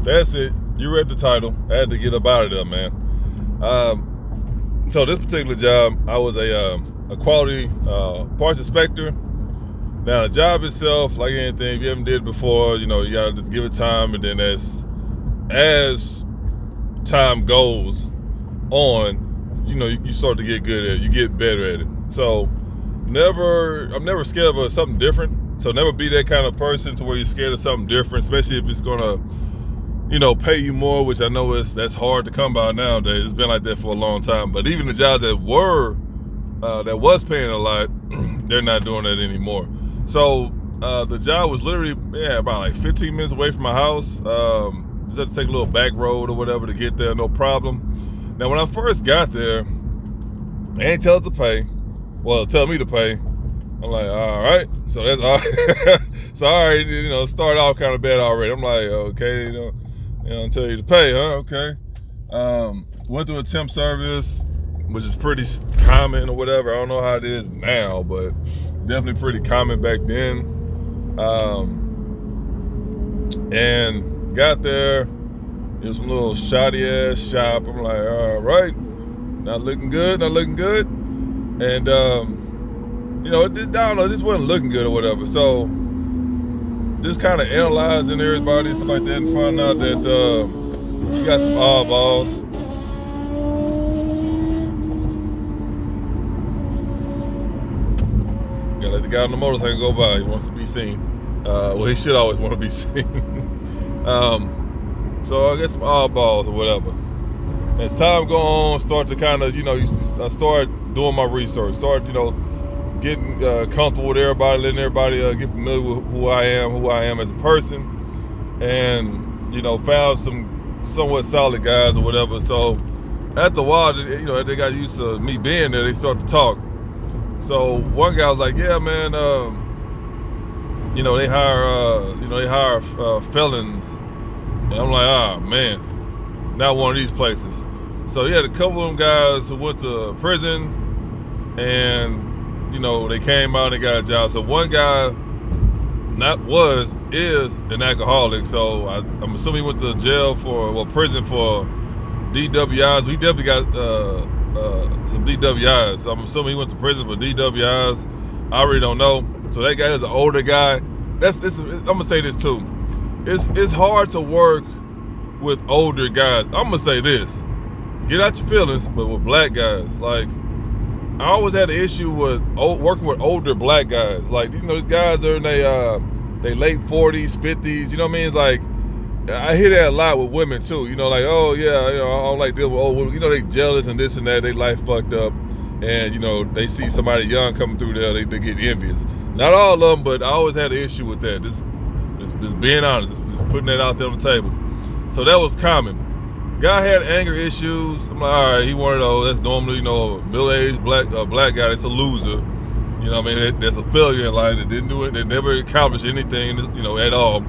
That's it. You read the title. I had to get up out of there, man. So this particular job, I was a quality parts inspector. Now the job itself, like anything, if you haven't did it before, you gotta just give it time, and then as time goes on, you start to get good at it. You get better at it. So I'm never scared of something different. So never be that kind of person to where you're scared of something different, especially if it's gonna pay you more, which I know that's hard to come by nowadays. It's been like that for a long time. But even the jobs that was paying a lot, they're not doing that anymore. So the job was literally about like 15 minutes away from my house. Just had to take a little back road or whatever to get there, no problem. Now when I first got there, they ain't tell us to pay. Well, tell me to pay. I'm like, all right. So that's all. So all right, start off kind of bad already. I'm like, okay, tell you to pay, huh? Okay. Went through a temp service, which is pretty common or whatever. I don't know how it is now, but definitely pretty common back then. And got there. It was some little shoddy ass shop. I'm like, all right, not looking good. And I don't know, it just wasn't looking good or whatever. So just kind of analyzing everybody and stuff like that, and find out that you got some oddballs. Gotta let the guy on the motorcycle go by. He wants to be seen. Well, he should always want to be seen. So I got some oddballs or whatever. As time go on, start to kind of, I start doing my research. Start, getting comfortable with everybody, letting everybody get familiar with who I am as a person, and found some somewhat solid guys or whatever. So after a while, they got used to me being there. They start to talk. So one guy was like, "Yeah, man, they hire felons," and I'm like, "Ah, man, not one of these places." So he had a couple of them guys who went to prison, and they came out and got a job. So one guy is an alcoholic. So I'm assuming he went to prison for DWIs. We definitely got some DWIs. So I'm assuming he went to prison for DWIs. I really don't know. So that guy is an older guy. I'm gonna say this too. It's hard to work with older guys. I'm gonna say this. Get out your feelings, but with black guys, like, I always had an issue with working with older black guys. Like, these guys are in their late 40s, 50s. You know what I mean? It's like, I hear that a lot with women too. Like, oh yeah, I don't like dealing with old women. They jealous and this and that. They life fucked up, and they see somebody young coming through there, they get envious. Not all of them, but I always had an issue with that. Just being honest, just putting that out there on the table. So that was common. Guy had anger issues. I'm like, all right, he one of those. That's normally, middle-aged black guy that's a loser. That's a failure in life. That didn't do it. That never accomplished anything, at all.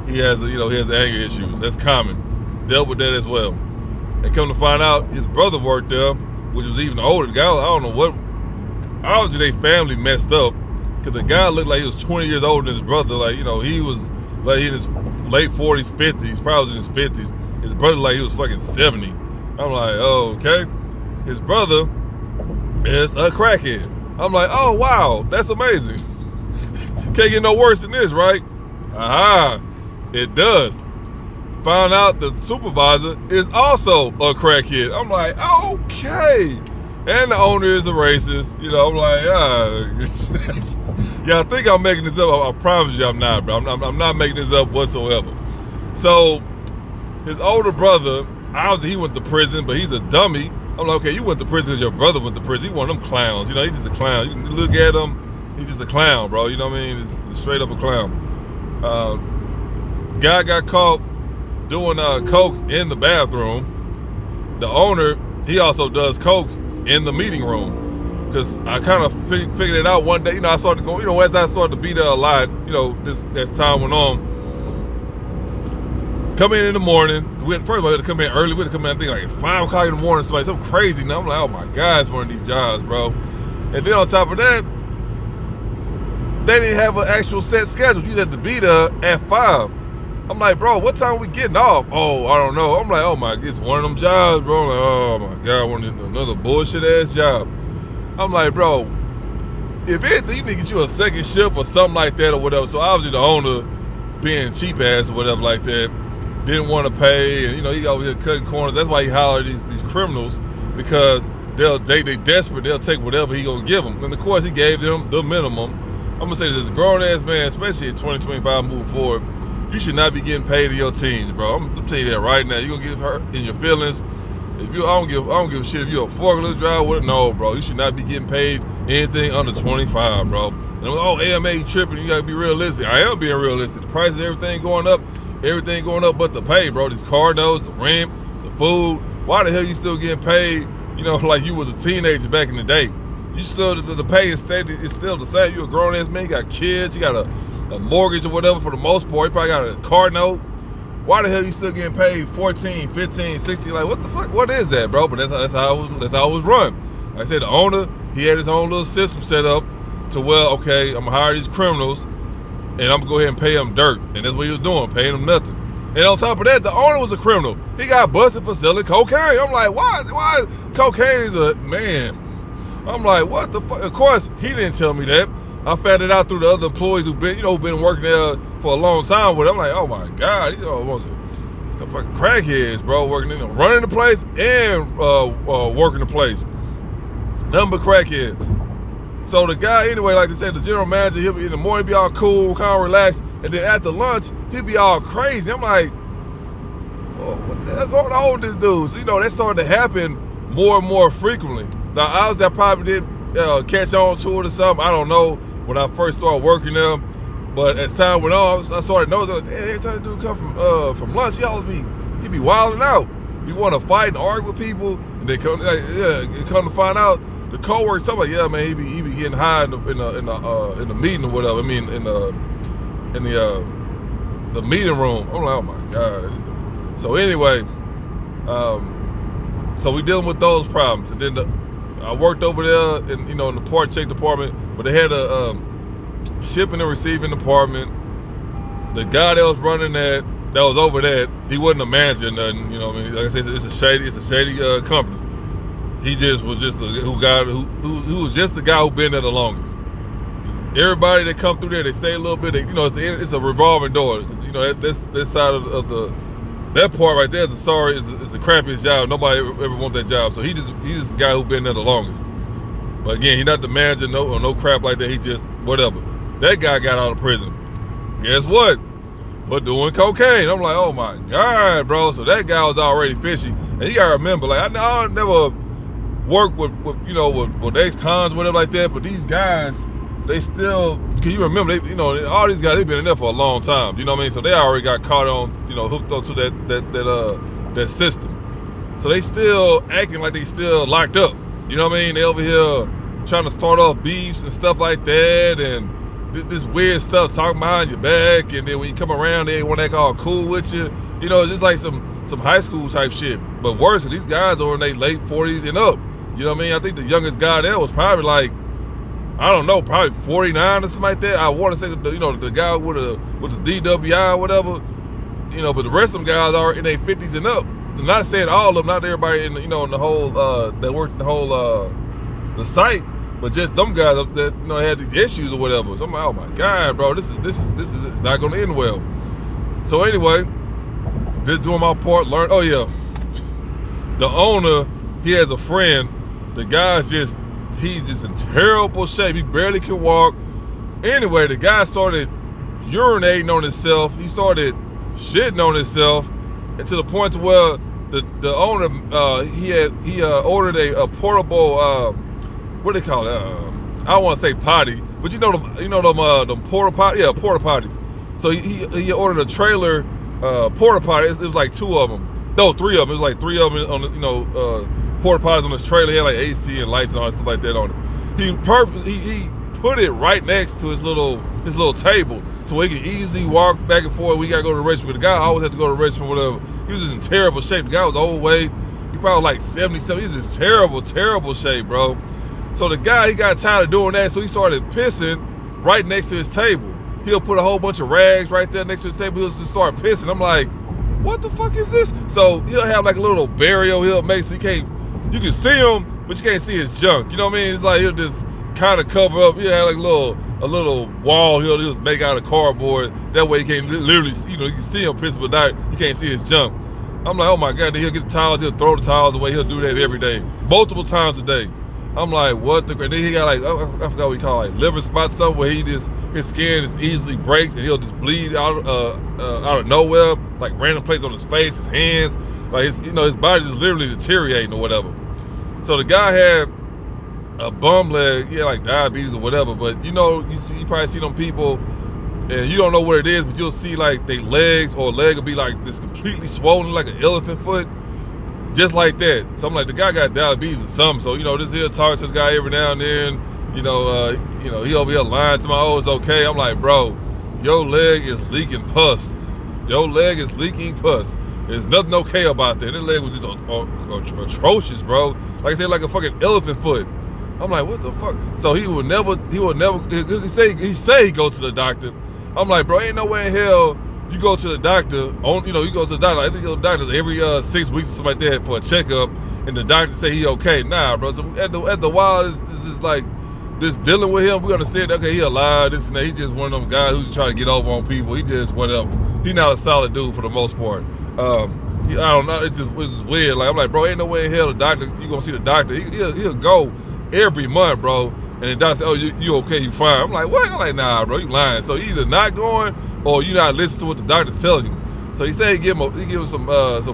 He has anger issues. That's common. Dealt with that as well. And come to find out, his brother worked there, which was even older. The guy, I don't know what. Obviously, they family messed up, because the guy looked like he was 20 years older than his brother. Like, he was like in his late 40s, 50s. Probably was in his 50s. His brother like he was fucking 70. I'm like, oh, okay. His brother is a crackhead. I'm like, oh, wow, that's amazing. Can't get no worse than this, right? Aha, it does. Found out the supervisor is also a crackhead. I'm like, okay. And the owner is a racist. I'm like, yeah, I think I'm making this up. I promise you I'm not, bro. I'm not making this up whatsoever. So his older brother, obviously he went to prison, but he's a dummy. I'm like, okay, you went to prison because your brother went to prison. He one of them clowns. He's just a clown. You can look at him, he's just a clown, bro. You know what I mean? He's straight up a clown. Guy got caught doing coke in the bathroom. The owner, he also does coke in the meeting room. Because I kind of figured it out one day. I started going, as I started to be there a lot, as time went on. Come in the morning. First of all, we had to come in early. We had to come in, I think, like at 5 o'clock in the morning. Something crazy. Now I'm like, oh my God, it's one of these jobs, bro. And then on top of that, they didn't have an actual set schedule. You just had to be there at 5. I'm like, bro, what time we getting off? Oh, I don't know. I'm like, oh my, it's one of them jobs, bro. I'm like, oh my God, another bullshit ass job. I'm like, bro, if anything, you need to get you a second shift or something like that or whatever. So obviously the owner, being cheap ass or whatever like that, didn't want to pay, and he over here cutting corners. That's why he hollered these criminals, because they desperate. They'll take whatever he gonna give them. And of course, he gave them the minimum. I'm gonna say this: as a grown ass man, especially in 2025 moving forward, you should not be getting paid in your teens, bro. I'm telling you that right now. You gonna get hurt in your feelings. I don't give a shit if you're a forklift driver. No, bro, you should not be getting paid anything under 25, bro. And AMA, you tripping? You gotta be realistic. I am being realistic. The price of everything going up but the pay, bro. These car notes, the rent, the food. Why the hell you still getting paid? Like you was a teenager back in the day. You still, the pay is still the same. You a grown ass man. You got kids. You got a mortgage or whatever for the most part. You probably got a car note. Why the hell you still getting paid 14, 15, 16? Like, what the fuck? What is that, bro? But that's how it was run. Like I said, the owner, he had his own little system set up to, well, okay, I'm gonna hire these criminals and I'm gonna go ahead and pay them dirt. And that's what he was doing, paying them nothing. And on top of that, the owner was a criminal. He got busted for selling cocaine. I'm like, why cocaine's a man? I'm like, what the fuck? Of course, he didn't tell me that. I found it out through the other employees who've been working there for a long time with it. I'm like, oh my God, these are fucking crackheads, bro, running the place and working the place. Nothing but crackheads. So the guy, anyway, like I said, the general manager, he'll be in the morning, be all cool, kind of relaxed, and then after lunch, he'll be all crazy. I'm like, oh, what the hell going on with this dude? So, that started to happen more and more frequently. Now, I probably didn't catch on to it or something. I don't know when I first started working there, but as time went on, I started noticing, like, every time this dude come from lunch, he be wilding out. He want to fight and argue with people, and they come to find out, the coworkers talking like, yeah, man, he be getting high in the meeting or whatever. I mean, in the meeting room. I'm like, oh my God. So anyway, so we dealing with those problems, and then I worked over there in the part check department, but they had a shipping and receiving department. The guy that was running that was over that, he wasn't a manager or nothing. Like I said, it's a shady company. He just was just who was just the guy who been there the longest. Everybody that come through there, they stay a little bit. It's a revolving door. That side of that part right there is the crappiest job. Nobody ever want that job. So he's just the guy who been there the longest. But again, he's not the manager, no crap like that. He just whatever. That guy got out of prison. Guess what? For doing cocaine. I'm like, oh my God, bro. So that guy was already fishy. And you gotta remember, like I never worked with ex-cons, whatever like that. But these guys, they still, can you remember? All these guys, they've been in there for a long time. You know what I mean? So they already got caught on, hooked up to that system. So they still acting like they still locked up. You know what I mean? They over here trying to start off beefs and stuff like that, and this weird stuff, talking behind your back, and then when you come around, they want to act all cool with you. It's just like some high school type shit. But worse, these guys are in their late 40s and up. You know what I mean? I think the youngest guy there was probably like, I don't know, probably 49 or something like that. I want to say the guy with the DWI or whatever. But the rest of them guys are in their 50s and up. I'm not saying all of them, not everybody in the whole that worked the whole the site, but just them guys that had these issues or whatever. So I'm like, oh my God, bro, this is not going to end well. So anyway, just doing my part. Oh yeah, the owner, he has a friend. The guy's he's just in terrible shape. He barely can walk. Anyway, the guy started urinating on himself. He started shitting on himself, and to the point to where the owner he ordered a portable what do they call it? I don't want to say potty, but them porta potty, yeah, porta potties. So he ordered a trailer porta potty. It was like 2 of them, no, 3 of them. It was like 3 of them on porta potties on this trailer. He had like AC and lights and all that stuff like that on it. He put it right next to his little table, so he can easily walk back and forth. We gotta go to the restroom. But the guy always had to go to the restroom, whatever. He was just in terrible shape. The guy was overweight. He probably like 77. He was just terrible shape, bro. So the guy, he got tired of doing that, so he started pissing right next to his table. he'll put a whole bunch of rags right there next to the table. He'll just start pissing. I'm like, what the fuck is this? So he'll have like a little barrier he'll make so you can see him, but you can't see his junk. You know what I mean? It's like he'll just kind of cover up. He'll have like a little wall he'll just make out of cardboard. That way you can literally see, you can see him piss, but not, you can't see his junk. I'm like, oh my God, then he'll get the towels, he'll throw the towels away. He'll do that every day, multiple times a day. I'm like, what the, and then he got like, I forgot what he called, like liver spots, something where his skin just easily breaks and he'll just bleed out of nowhere, like random places on his face, his hands, like his body just literally deteriorating or whatever. So the guy had a bum leg, he had like diabetes or whatever, but you probably see them people and you don't know what it is, but you'll see like their legs or leg will be like this completely swollen like an elephant foot, just like that. So I'm like, the guy got diabetes or something. So just he'll talk to this guy every now and then. He over here lying to my, oh, it's okay. I'm like, bro, your leg is leaking pus. Your leg is leaking pus. There's nothing okay about that. That leg was just atrocious, bro. Like I said, like a fucking elephant foot. I'm like, what the fuck? So he say he go to the doctor. I'm like, bro, ain't no way in hell you go to the doctor, you go to the doctor, I think you go to the doctor every 6 weeks or something like that for a checkup, and the doctor say he okay. Nah, bro, so at the while, this is like, this dealing with him, we understand, okay, he alive, this and that, he just one of them guys who's trying to get over on people, he just whatever. He not a solid dude for the most part. I don't know, it's just weird. Like, I'm like, bro, ain't no way in hell the doctor, you gonna see the doctor, he'll go every month, bro. And the doctor said, oh, you okay, you fine. I'm like, what? I'm like, nah, bro, you lying. So you either not going or you not listening to what the doctor's telling you. So he said he give him some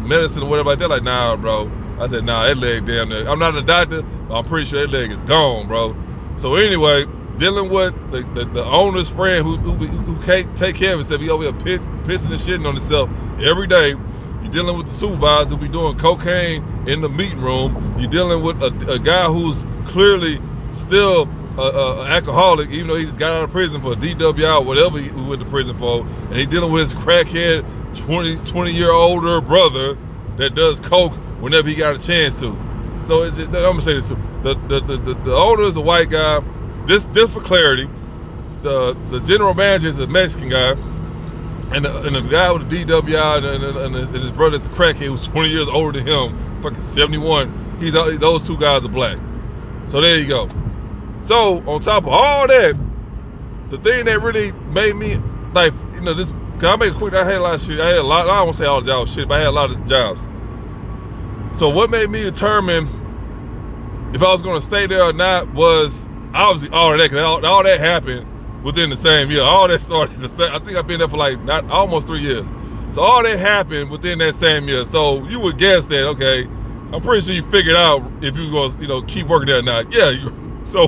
medicine or whatever like that. Like, nah, bro. I said, nah, that leg damn near. I'm not a doctor, but I'm pretty sure that leg is gone, bro. So anyway, dealing with the owner's friend who can't take care of himself. He over here pissing and shitting on himself every day. You're dealing with the supervisor who be doing cocaine in the meeting room. You're dealing with a guy who's clearly still an alcoholic, even though he just got out of prison for a DWI or whatever he went to prison for, and he dealing with his crackhead 20-year older brother that does coke whenever he got a chance to. So I'm gonna say this too. The owner is a white guy. This for clarity. The general manager is a Mexican guy, and the guy with the DWI and his brother is a crackhead who's 20 years older than him, fucking 71. Those two guys are black. So there you go. So on top of all that, the thing that really made me like, this, cause I make it quick, I had a lot of shit. I don't want to say all the jobs shit, but I had a lot of jobs. So what made me determine if I was gonna stay there or not was obviously all of that, cause all that happened within the same year. All that started the same, I think I've been there for like almost 3 years. So all that happened within that same year. So you would guess that, okay, I'm pretty sure you figured out if you was gonna, keep working there or not. Yeah, so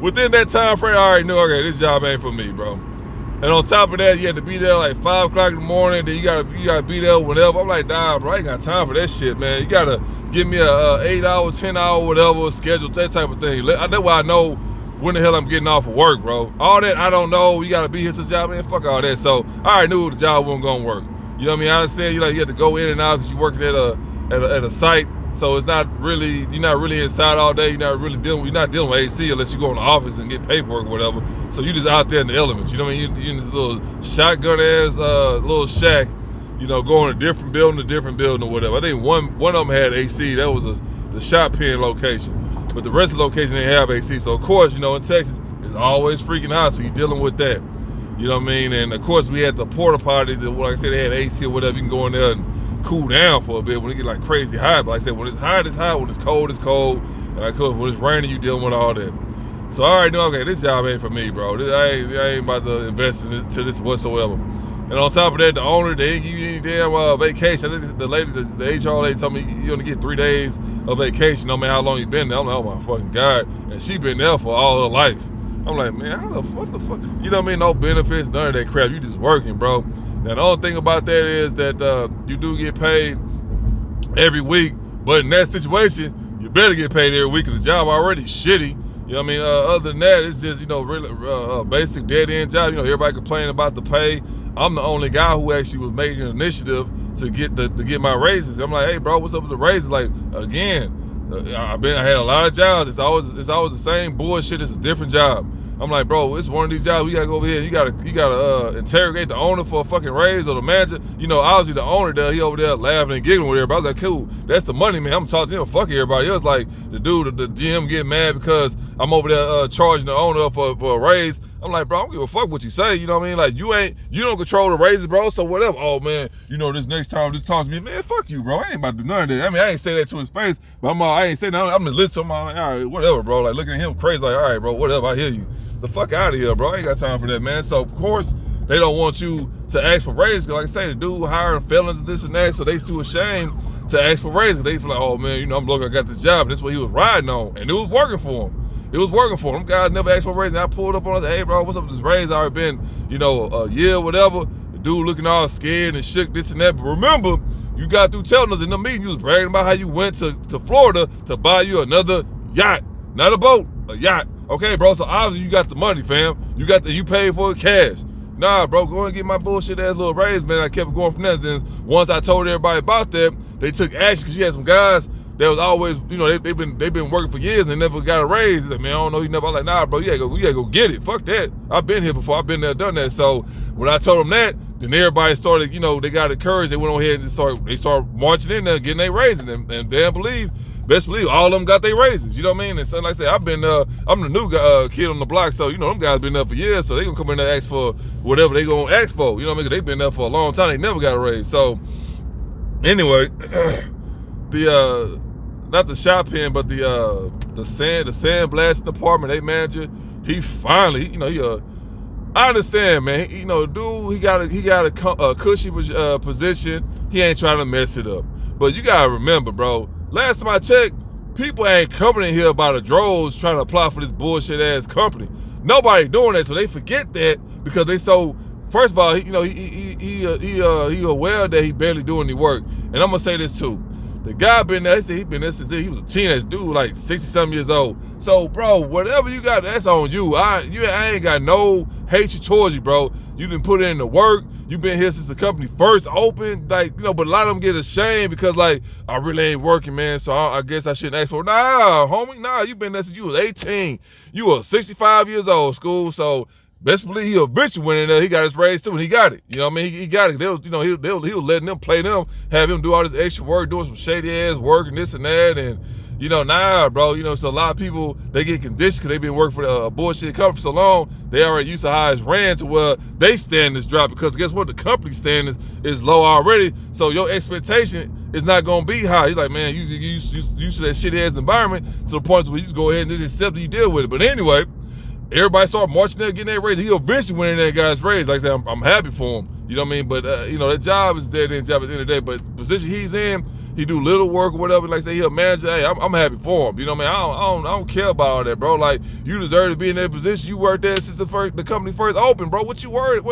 within that time frame, I already knew, okay, this job ain't for me, bro. And on top of that, you had to be there like 5 o'clock in the morning, then you gotta be there whenever. I'm like, nah, bro, I ain't got time for that shit, man. You gotta give me a 8-hour, 10-hour, whatever schedule, that type of thing. That's why I know when the hell I'm getting off of work, bro. All that, I don't know, you gotta be here to the job, man, fuck all that. So I already knew the job wasn't gonna work. You know what I mean? I understand you had to go in and out because you're working at a site. So it's not really, you're not really inside all day. You're not dealing with AC unless you go in the office and get paperwork or whatever. So you just out there in the elements. You know what I mean? You're in this little shotgun ass little shack, going to different building or whatever. I think one of them had AC. That was the shot pen location. But the rest of the location didn't have AC. So of course, in Texas, it's always freaking hot. So you're dealing with that. You know what I mean? And of course we had the porta potties that, like I said, they had AC or whatever. You can go in there and cool down for a bit when it get like crazy hot. But like I said, when it's hot, it's hot. When it's cold, it's cold. And when it's raining, you dealing with all that. So I already know, okay, this job ain't for me, bro. I ain't about to invest into this whatsoever. And on top of that, the owner, they ain't give you any damn vacation. I think the HR lady told me you only get 3 days of vacation no matter how long you been there. I'm like, oh my fucking God. And she been there for all her life. I'm like, man, what the fuck? You know what I mean? No benefits, none of that crap. You just working, bro. Now, the only thing about that is that you do get paid every week, but in that situation, you better get paid every week because the job already shitty. You know what I mean? Other than that, it's just, really basic dead-end job. Everybody complaining about the pay. I'm the only guy who actually was making an initiative to get my raises. I'm like, hey, bro, what's up with the raises? Like, again, I had a lot of jobs. It's always the same bullshit. It's a different job. I'm like, bro, it's one of these jobs. We gotta go over here. You gotta interrogate the owner for a fucking raise or the manager. You know, obviously the owner there, he over there laughing and giggling with everybody. I was like, cool, that's the money, man. I'm talking to him. Fuck everybody else. Like the dude, the GM getting mad because I'm over there charging the owner for a raise. I'm like, bro, I don't give a fuck what you say. You know what I mean? Like you don't control the raises, bro. So whatever. Oh man, you know this next time this talks to me, man, fuck you, bro. I ain't about to do none of that. I mean, I ain't say that to his face, but I ain't saying nothing. I'm just listening to him. I'm like, all right, whatever, bro. Like looking at him crazy, like, all right, bro, whatever. I hear you. The fuck out of here, bro. I ain't got time for that, man. So of course they don't want you to ask for raises. Cause like I say, the dude hiring felons and this and that, so they too ashamed to ask for raises. They feel like, oh man, you know, I'm lucky I got this job. That's what he was riding on, and it was working for him. It was working for him. Them guys never asked for a raise. And I pulled up on us, hey bro, what's up with this raise? I already been, you know, a year or whatever. The dude looking all scared and shook, this and that. But remember, you got through telling us in the meeting, you was bragging about how you went to Florida to buy you another yacht. Not a boat, a yacht. Okay, bro, so obviously you got the money, fam. You paid for it cash. Nah, bro, go and get my bullshit ass little raise, man. I kept going from there. Then once I told everybody about that, they took action because you had some guys that was always, you know, they've been working for years and they never got a raise. Like, man, I don't know, you never. I'm like, nah, bro, you gotta go get it. Fuck that. I've been here before. I've been there, done that. So when I told them that, then everybody started, you know, they got encouraged. They went on ahead and started marching in there, getting their raises, and best believe, all of them got their raises. You know what I mean? And so, like I said, I'm the new kid on the block, so you know them guys been there for years, so they gonna come in there and ask for whatever they gonna ask for. You know what I mean? They been there for a long time. They never got a raise. So anyway, not the shop pen, but the sandblasting department, they manager, he finally, you know, I understand, man. You know, dude, he got a cushy position. He ain't trying to mess it up. But you gotta remember, bro. Last time I checked, people ain't coming in here by the droves trying to apply for this bullshit ass company. Nobody doing that, so they forget that because they so. First of all, he aware that he barely doing any work, and I'm gonna say this too. The guy been there. He said he been there since he was a teenage dude, like 60-something years old. So, bro, whatever you got, that's on you. I ain't got no hatred towards you, bro. You done put in the work. You been here since the company first opened, like, you know, but a lot of them get ashamed because, like, I really ain't working, man, so I guess I shouldn't ask for it. Nah, homie, nah, you been there since you was 18. You were 65 years old, school, so best believe he eventually went in there, he got his raise too, and he got it. You know what I mean? He got it. They was, you know, he was letting them play them, have him do all this extra work, doing some shady ass work and this and that, and you know, nah, bro, you know, so a lot of people, they get conditioned because they've been working for the bullshit company for so long, they already used to how it's ran to where they standards drop because guess what? The company standards is low already, so your expectation is not gonna be high. He's like, man, you used to that shitty ass environment to the point where you just go ahead and just accept that you deal with it. But anyway, everybody started marching there, getting their raise. He eventually went in there and got his raise. Like I said, I'm happy for him. You know what I mean? But, you know, that job is dead end job at the end of the day. But the position he's in, he do little work or whatever. Like I say, he a manager. Hey, I'm happy for him. You know what I mean? I don't care about all that, bro. Like, you deserve to be in that position. You worked there since the company first opened, bro. What you worried?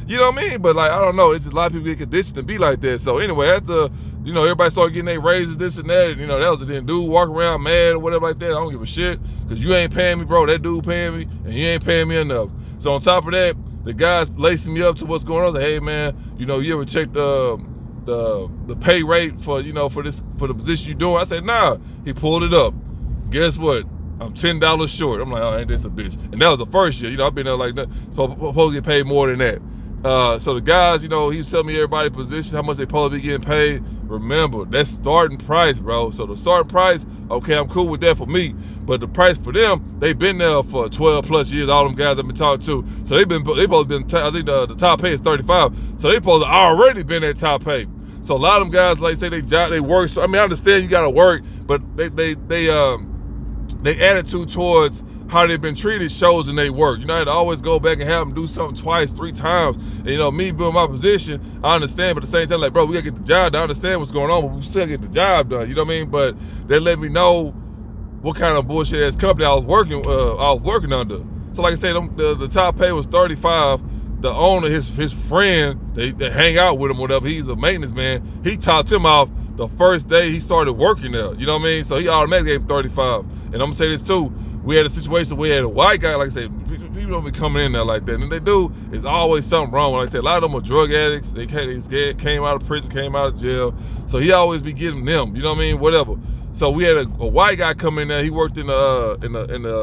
You know what I mean? But, like, I don't know. It's just a lot of people get conditioned to be like that. So, anyway, after, you know, everybody started getting their raises, this and that. And, you know, that was the dude walking around mad or whatever like that. I don't give a shit. Because you ain't paying me, bro. That dude paying me, and you ain't paying me enough. So, on top of that, the guys lacing me up to what's going on. I was like, hey, man, you know, you ever check the pay rate for, you know, for the position you're doing? I said, nah. He pulled it up. Guess what? I'm $10 short. I'm like, oh, ain't this a bitch? And that was the first year. You know, I've been there like that. Supposed to get paid more than that. So the guys, you know, he was telling me everybody's position, how much they supposed to be getting paid. Remember, that's starting price, bro. So the starting price, okay, I'm cool with that for me. But the price for them, they've been there for 12 plus years. All them guys I've been talking to. So they supposed to been, I think the top pay is 35. So they supposed to already been at top pay. So a lot of them guys, like say they work. So, I mean, I understand you gotta work, but they attitude towards how they've been treated shows in their work. You know, I had to always go back and have them do something twice, 3 times. And, you know, me being my position, I understand, but at the same time, like, bro, we gotta get the job done. I understand what's going on, but we still get the job done. You know what I mean? But they let me know what kind of bullshit ass company I was working under. So like I said, the top pay was 35. The owner, his friend, they hang out with him, whatever. He's a maintenance man. He topped him off the first day he started working there. You know what I mean? So he automatically gave him 35. And I'm gonna say this too. We had a situation where we had a white guy, like I said, people don't be coming in there like that. And they do, it's always something wrong. Like I said, a lot of them are drug addicts. They came out of prison, came out of jail. So he always be getting them, you know what I mean? Whatever. So we had a white guy come in there. He worked in the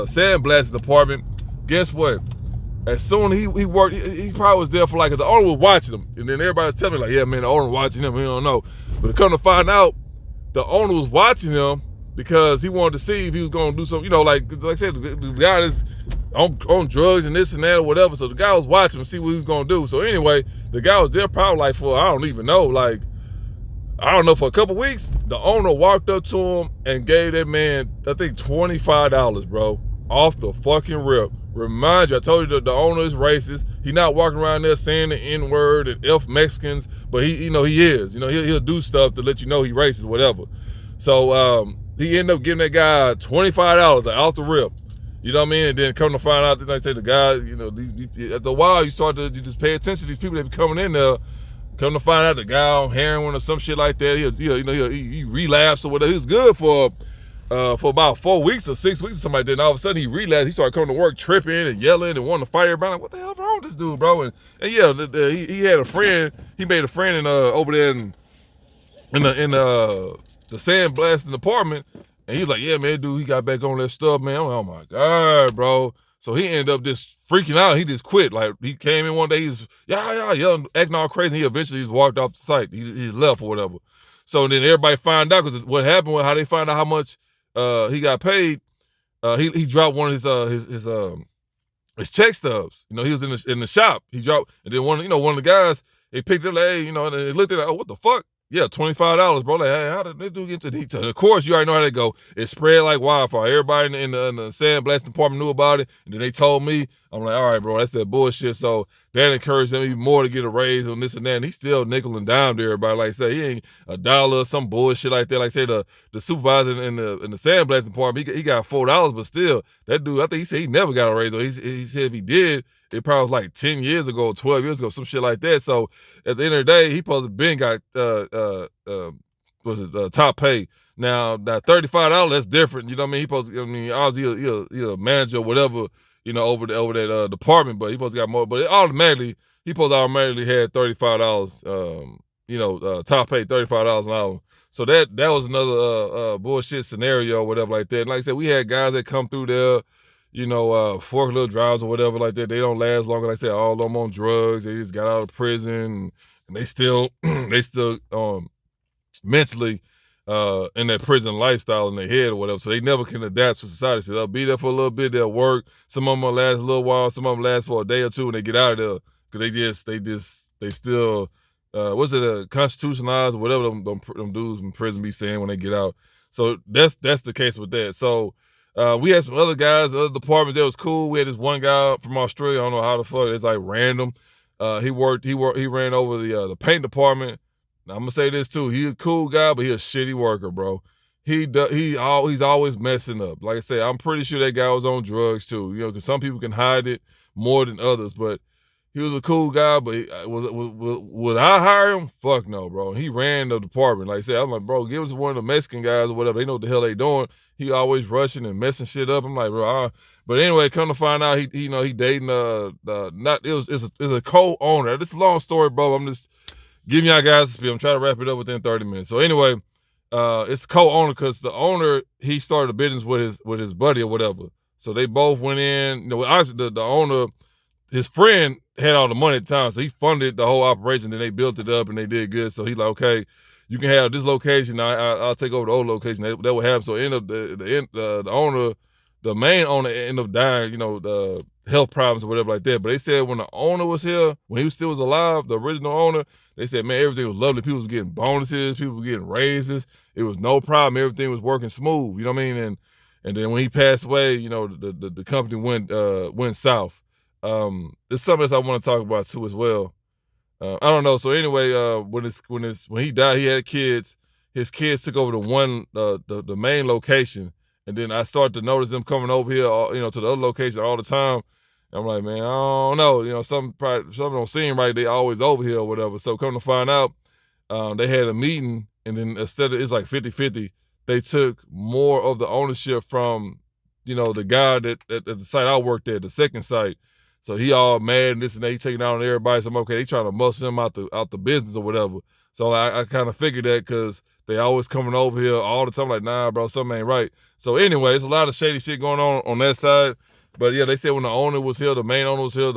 sandblasting department. guess what? As soon as he worked, he probably was there for like, cause the owner was watching him, and then everybody was telling me like, yeah, man, the owner watching him. We don't know, but to come to find out, the owner was watching him because he wanted to see if he was gonna do something. You know, like I said, the guy is on drugs and this and that or whatever. So the guy was watching him, see what he was gonna do. So anyway, the guy was there probably like for I don't even know, like I don't know, for a couple weeks. The owner walked up to him and gave that man, I think, $25, bro, off the fucking rip. Remind you, I told you that the owner is racist. He not walking around there saying the N-word and F Mexicans, but he is. He'll do stuff to let you know he racist, whatever. So he ended up giving that guy $25 like, off the rip. You know what I mean? And then come to find out that they say the guy, after a while you just pay attention to these people that be coming in there. Come to find out the guy on heroin or some shit like that, he relapsed or whatever. He was good for about 4 weeks or 6 weeks or something like that. And all of a sudden he relapsed. He started coming to work tripping and yelling and wanting to fight everybody. Like, what the hell wrong with this dude, bro? And yeah, he had a friend. He made a friend in over there in the sandblasting apartment. And he was like, yeah, man, dude, he got back on that stuff, man. I'm like, oh my God, bro. So he ended up just freaking out. He just quit. Like, he came in one day, he was, yelling, acting all crazy. He eventually just walked off the site. He just left or whatever. So then everybody found out, because what happened was how they found out how much he got paid. He dropped one of his check stubs. He was in the shop. He dropped, and then one of the guys, they picked it up, like, hey, and they looked at it, oh, what the fuck? Yeah, $25, bro. Like, hey, how did they do get to detail? Of course, you already know how they go. It spread like wildfire. Everybody in the sandblasting department knew about it, and then they told me. I'm like, all right, bro, that's that bullshit. So that encouraged him even more to get a raise on this and that. And he's still nickel and dime to everybody. Like I say, he ain't $1 or some bullshit like that. Like I say, the supervisor in the sandblasting department, he got $4, but still, that dude, I think he said he never got a raise. Or he said if he did, it probably was like 10 years ago, 12 years ago, some shit like that. So at the end of the day, he supposed to been got top pay. Now that $35, that's different. You know what I mean? He supposed to, obviously he's a manager or whatever, over that department, but he supposed to got more. But he supposed to automatically had $35, top pay, $35 an hour. So that was another bullshit scenario or whatever like that. And like I said, we had guys that come through there, forklift drivers or whatever like that. They don't last longer. Like I said, all of them on drugs. They just got out of prison, and they still mentally in that prison lifestyle in their head or whatever. So they never can adapt to society. So they'll be there for a little bit. They'll work. Some of them will last a little while. Some of them last for a day or two, and they get out of there because they still constitutionalized or whatever them dudes in prison be saying when they get out. So that's the case with that. So. We had some other guys, other departments that was cool. We had this one guy from Australia. I don't know how the fuck. It's like random. He ran over the paint department. Now, I'm gonna say this too. He's a cool guy, but he's a shitty worker, bro. He's always messing up. Like I said, I'm pretty sure that guy was on drugs too. Because some people can hide it more than others. But he was a cool guy. But would I hire him? Fuck no, bro. He ran the department. Like I said, I'm like, bro, give us one of the Mexican guys or whatever. They know what the hell they doing. He always rushing and messing shit up. I'm like, bro. But anyway, come to find out, he dating it's a co-owner. This is a long story, bro. I'm just giving y'all guys a spiel. I'm trying to wrap it up within 30 minutes. So anyway, it's co-owner because the owner, he started a business with his buddy or whatever. So they both went in. Obviously the owner, his friend had all the money at the time, so he funded the whole operation. Then they built it up and they did good. So he's like, okay, you can have this location. I'll take over the old location. That would happen. So end up the owner, the main owner, ended up dying. The health problems or whatever like that. But they said when the owner was here, when he still was alive, the original owner, they said, man, everything was lovely. People was getting bonuses. People were getting raises. It was no problem. Everything was working smooth. You know what I mean? And then when he passed away, the company went south. There's something else I want to talk about too as well. I don't know. So anyway, when he died, he had kids. His kids took over the main location, and then I started to notice them coming over here, to the other location all the time. And I'm like, man, I don't know. Something don't seem right. They always over here or whatever. So come to find out, they had a meeting, and then instead of it's like 50-50, they took more of the ownership from, the guy that at the site I worked at, the second site. So he all mad and this and that. He taking out on everybody. So I'm okay. They trying to muscle him out the business or whatever. So I kind of figured that because they always coming over here all the time. Like, nah, bro, something ain't right. So anyway, it's a lot of shady shit going on that side. But yeah, they said when the owner was here, the main owner was here,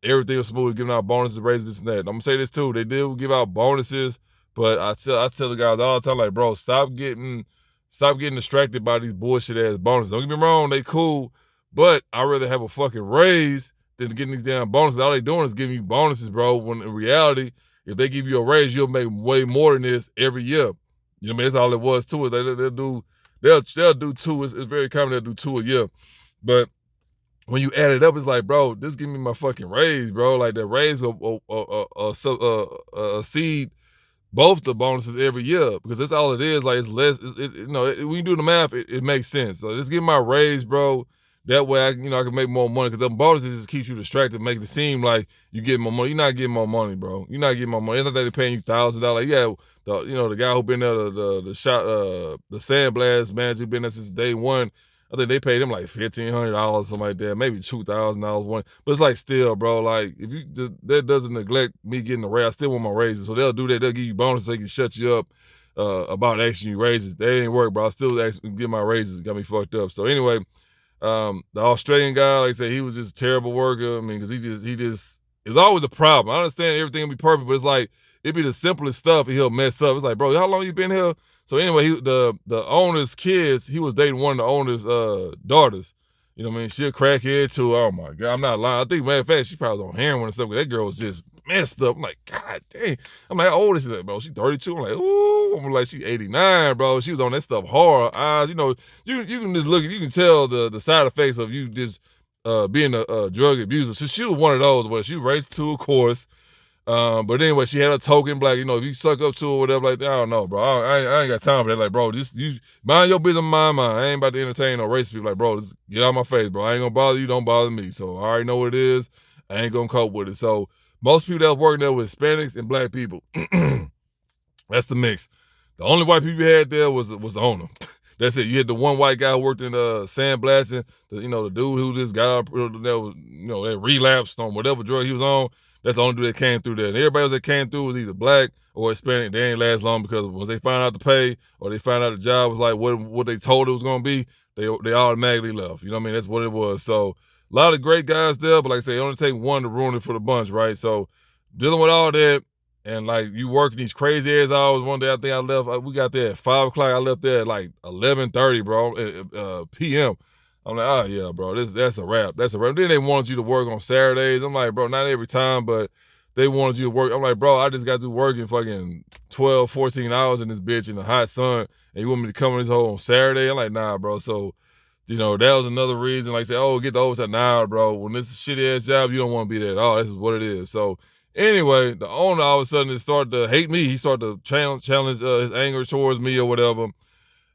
everything was smooth, giving out bonuses, raises, this and that. I'm gonna say this too. They did give out bonuses, but I tell the guys all the time, like, bro, stop getting distracted by these bullshit ass bonuses. Don't get me wrong, they cool, but I'd rather have a fucking raise than getting these damn bonuses. All they doing is giving you bonuses, bro. When in reality, if they give you a raise, you'll make way more than this every year. You know what I mean? That's all it was to it. They'll do two. It's very common they'll do two a year. But when you add it up, it's like, bro, this give me my fucking raise, bro. Like that raise will exceed both the bonuses every year because that's all it is. Like it's less. When you do the math, it makes sense. So just give my raise, bro. That way, I can make more money because the bonuses just keeps you distracted, making it seem like you get more money. You're not getting more money, bro. You're not getting more money. It's not that they're paying you $1,000. Yeah, the guy who been there, the sandblast manager who been there since day one. I think they paid him like $1,500, something like that, maybe $2,000 one. But it's like still, bro. Like if that doesn't neglect me getting a raise, I still want my raises. So they'll do that. They'll give you bonuses. They can shut you up about asking you raises. That ain't work, bro. I still get my raises. Got me fucked up. So anyway. The Australian guy, like I said, he was just a terrible worker. I mean, because it's always a problem. I understand everything will be perfect, but it's like, it'd be the simplest stuff and he'll mess up. It's like, bro, how long you been here? So anyway, the owner's kids, he was dating one of the owner's daughters. You know what I mean? She a crackhead too. Oh my God, I'm not lying. I think, matter of fact, she probably was on heroin or something. That girl was just messed up. I'm like, God dang. I'm like, how old is she, bro? She 32. I'm like, ooh. I'm like, she 89, bro. She was on that stuff hard. Eyes, you can just look. You can tell the side effects of you just being a drug abuser. So she was one of those. But she raced to, of course. But anyway, she had a token black. If you suck up to her or whatever like that, I don't know, bro. I ain't got time for that. Like, bro, you mind your business, mind mine. I ain't about to entertain no racist people. Like, bro, just get out of my face, bro. I ain't gonna bother you. Don't bother me. So I already know what it is. I ain't gonna cope with it. So most people that was working there were Hispanics and black people. That's the mix. The only white people you had there was the owner. That's it. You had the one white guy who worked in sandblasting. The dude who just got out, that relapsed on whatever drug he was on. That's the only dude that came through there. And everybody else that came through was either black or Hispanic. They ain't last long because once they find out the pay or they find out the job was like what they told it was gonna be, they automatically left. You know what I mean? That's what it was. So a lot of great guys there, but like I say, it only take one to ruin it for the bunch, right? So dealing with all that and like you working these crazy ass hours. One day I think I left. We got there at 5 o'clock. I left there at like 11:30, bro, p.m. I'm like, oh yeah, bro, that's a wrap. That's a wrap. Then they wanted you to work on Saturdays. I'm like, bro, not every time, but they wanted you to work. I'm like, bro, I just got to work in fucking 12, 14 hours in this bitch in the hot sun, and you want me to come in this hole on Saturday? I'm like, nah, bro. So, that was another reason. Like, say, oh, get the overtime. Nah, bro. When this is a shitty ass job, you don't want to be there at all. This is what it is. So, anyway, the owner all of a sudden started to hate me. He started to challenge his anger towards me or whatever.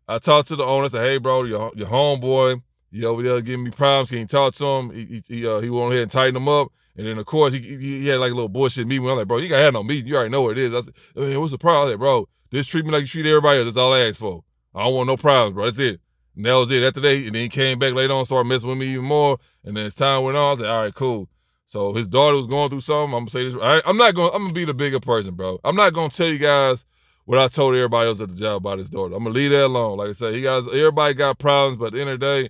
I talked to the owner. I said, hey, bro, your homeboy. He over there giving me problems. Can you talk to him? He went ahead and tighten him up. And then, of course, he had like a little bullshit meeting. I'm like, bro, you got to have no meeting. You already know what it is. I said, what's the problem? I said, bro, just treat me like you treat everybody else. That's all I ask for. I don't want no problems, bro. That's it. And that was it. After that, and then he came back later on, started messing with me even more. And then as time went on, I said, all right, cool. So his daughter was going through something. I'm going to say this. I'm going to be the bigger person, bro. I'm not going to tell you guys what I told everybody else at the job about his daughter. I'm going to leave that alone. Like I said, everybody got problems, but at the end of the day,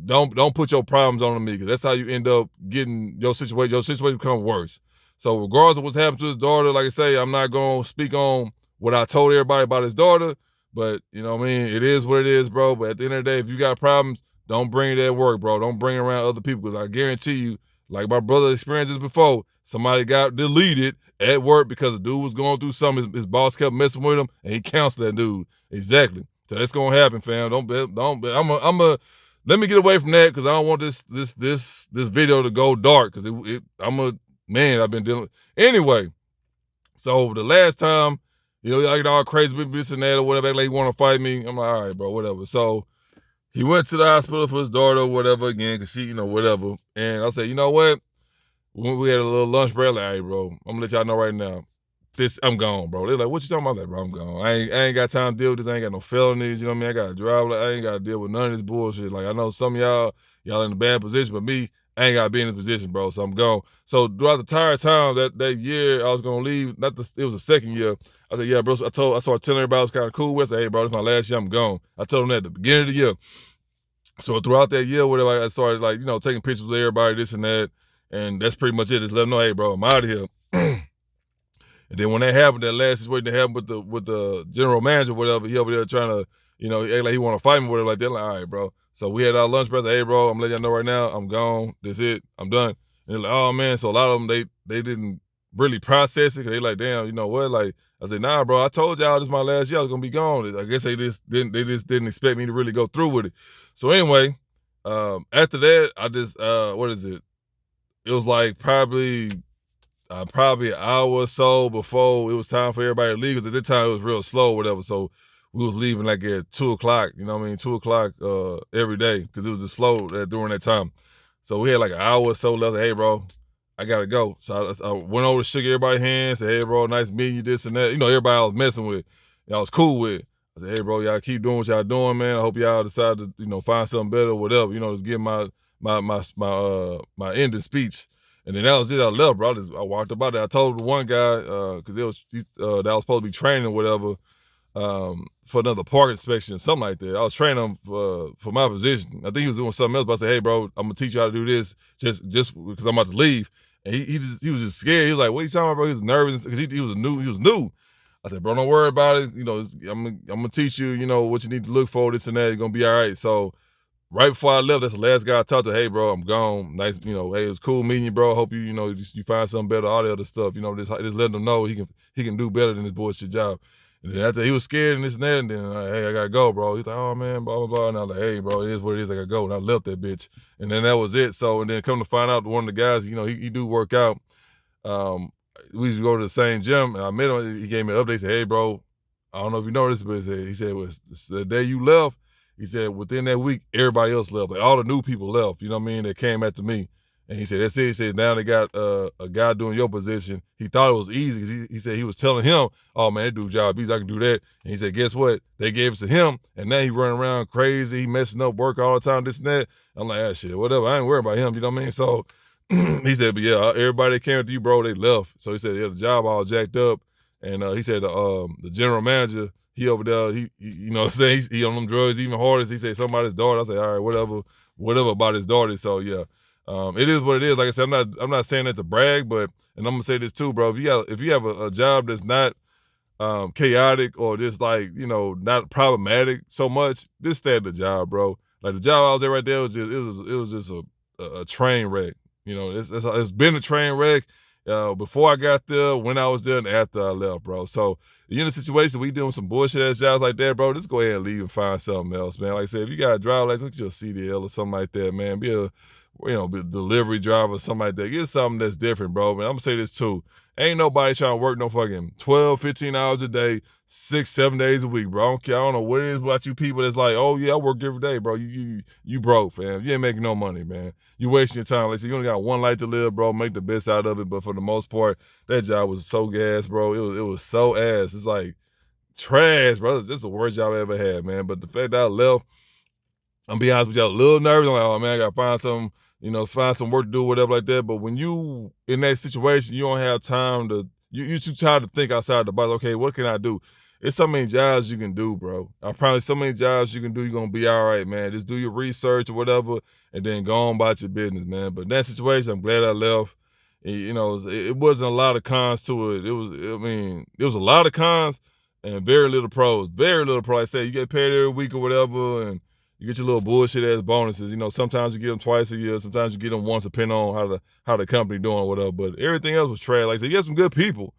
don't put your problems on me because that's how you end up getting your situation become worse. So regardless of what's happened to his daughter, like I say, I'm not going to speak on what I told everybody about his daughter, but you know what I mean? It is what it is, bro. But at the end of the day, if you got problems, don't bring it at work, bro. Don't bring it around other people because I guarantee you, like my brother experienced this before, somebody got deleted at work because the dude was going through something. His boss kept messing with him and he counseled that dude. Exactly. So that's going to happen, fam. Don't bet. Let me get away from that because I don't want this video to go dark because I've been dealing. Anyway, so the last time, I get all crazy with this and that or whatever, like he want to fight me. I'm like, all right, bro, whatever. So he went to the hospital for his daughter or whatever again because she, whatever. And I said, you know what? When we had a little lunch break, like, hey, bro, I'm going to let y'all know right now. I'm gone, bro. They're like, what you talking about? Like, bro, I'm gone. I ain't got time to deal with this. I ain't got no felonies. You know what I mean? I got to drive. Like, I ain't got to deal with none of this bullshit. Like, I know some of y'all in a bad position, but me, I ain't got to be in this position, bro. So I'm gone. So throughout the entire time that year I was going to leave, it was the second year. I said, yeah, bro. I started telling everybody I was kind of cool with. I said, hey, bro, this is my last year. I'm gone. I told them that at the beginning of the year. So throughout that year, whatever, I started like, taking pictures with everybody, this and that. And that's pretty much it. Just let them know, hey, bro, I'm out of here. And then when that happened, that last situation that happened with the general manager, whatever, he over there trying to, he act like he want to fight me, whatever, like that. Like, all right, bro. So we had our lunch break. Hey, bro, I'm letting y'all know right now, I'm gone. That's it. I'm done. And they're like, oh man. So a lot of them, they didn't really process it. Cause they like, damn, you know what? Like I said, nah, bro. I told y'all this is my last year. I was gonna be gone. I guess they just didn't expect me to really go through with it. So anyway, after that, I just what is it? It was like probably an hour or so before it was time for everybody to leave. Because at that time it was real slow, or whatever. So we was leaving like at 2:00. You know what I mean? 2:00 every day because it was just slow during that time. So we had like an hour or so left. Hey, bro, I gotta go. So I went over to shake everybody's hands. Said, hey, bro, nice meeting you. This and that. Everybody I was messing with, I was cool with. I said, hey, bro, y'all keep doing what y'all doing, man. I hope y'all decide to, find something better or whatever. Just give my ending speech. And then that was it. I left, bro. I walked about it. I told the one guy, because that was supposed to be training or whatever, for another park inspection, something like that. I was training him for my position. I think he was doing something else, but I said, hey, bro, I'm gonna teach you how to do this just because I'm about to leave. And he was just scared. He was like, what are you talking about, bro? He was nervous because he was new. I said, bro, don't worry about it. I'm gonna teach you, what you need to look for, this and that. You're gonna be all right. So right before I left, that's the last guy I talked to. Hey, bro, I'm gone. Nice, hey, it was cool meeting you, bro. Hope you find something better. All the other stuff, just letting him know he can do better than his bullshit job. And then after he was scared and this and that, and then hey, I gotta go, bro. He's like, oh man, blah blah blah. And I was like, hey, bro, it is what it is. I gotta go. And I left that bitch. And then that was it. So and then come to find out, one of the guys, he do work out. Um, we used to go to the same gym, and I met him. He gave me an update. Said, hey, bro, I don't know if you noticed, but he said it was the day you left. He said within that week, everybody else left. Like all the new people left, you know what I mean? They came after me. And he said, that's it. He said, now they got a guy doing your position. He thought it was easy because he said he was telling him, oh, man, that dude job easy. I can do that. And he said, guess what? They gave it to him. And now he running around crazy. He messing up work all the time, this and that. I'm like, ah, shit, whatever. I ain't worried about him. You know what I mean? So he said, but yeah, everybody that came after you, bro, they left. So he said, yeah, the job all jacked up. And he said the general manager, he over there, he you know what I'm saying, he on them drugs even harder. He said something about his daughter. I said, all right, whatever about his daughter. So yeah, it is what it is. Like I said, I'm not saying that to brag, but and I'm gonna say this too, bro. If you have a job that's not chaotic or just like not problematic so much, just stay at the job, bro. Like the job I was at right there was just a train wreck. It's been a train wreck. Before I got there, when I was there, and after I left, bro. So you're in a situation we doing some bullshit ass jobs like that, bro. Just go ahead and leave and find something else, man. Like I said, if you got a driver license, get your CDL or something like that, man. Be a be a delivery driver or something like that. Get something that's different, bro. Man, I'm gonna say this too. Ain't nobody trying to work no fucking 12, 15 hours a day, 6, 7 days a week, bro. I don't care. I don't know what it is about you people that's like, oh yeah, I work every day, bro. You broke, fam. You ain't making no money, man. You wasting your time. Like I said, you only got one life to live, bro. Make the best out of it. But for the most part, that job was so gas, bro. It was so ass. It's like trash, bro. This is the worst job I ever had, man. But the fact that I left, I'm be honest with y'all, a little nervous. I'm like, oh man, I gotta find some work to do, whatever like that. But when you in that situation, you don't have time to. You too tired to think outside the box. Okay, what can I do? It's so many jobs you can do, bro. I promise, so many jobs you can do. You're gonna be all right, man. Just do your research or whatever, and then go on about your business, man. But in that situation, I'm glad I left. And, it wasn't a lot of cons to it. It was a lot of cons and very little pros. Very little pros. Like I said, you get paid every week or whatever, and you get your little bullshit ass bonuses. Sometimes you get them twice a year. Sometimes you get them once, depending on how the company doing, whatever. But everything else was trash. Like I said, you got some good people.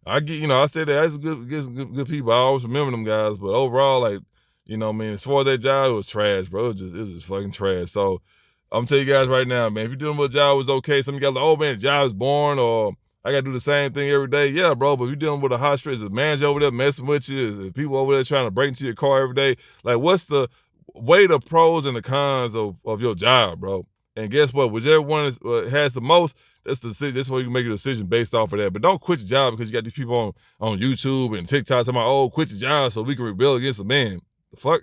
I said that I get some good people. I always remember them guys. But overall, like, as far as that job, it was trash, bro. It was just fucking trash. So I'm telling you guys right now, man, if you're dealing with a job, it was okay. Some of you guys like, oh man, the job is boring, or I gotta do the same thing every day. Yeah, bro, but if you're dealing with a hot stress, a manager over there messing with you, people over there trying to break into your car every day, like what's the weigh the pros and the cons of your job, bro? And guess what? Whichever one has the most, that's the decision. That's why you can make a decision based off of that. But don't quit your job because you got these people on YouTube and TikTok talking about, oh, quit your job so we can rebel against the man. The fuck?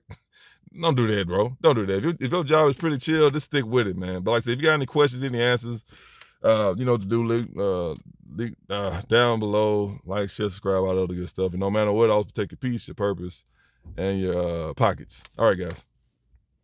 Don't do that, bro. Don't do that. If your job is pretty chill, just stick with it, man. But like I said, if you got any questions, any answers, you know what to do. Down below, like, share, subscribe, all that other good stuff. And no matter what, always protect your peace, your purpose, and your pockets. All right, guys.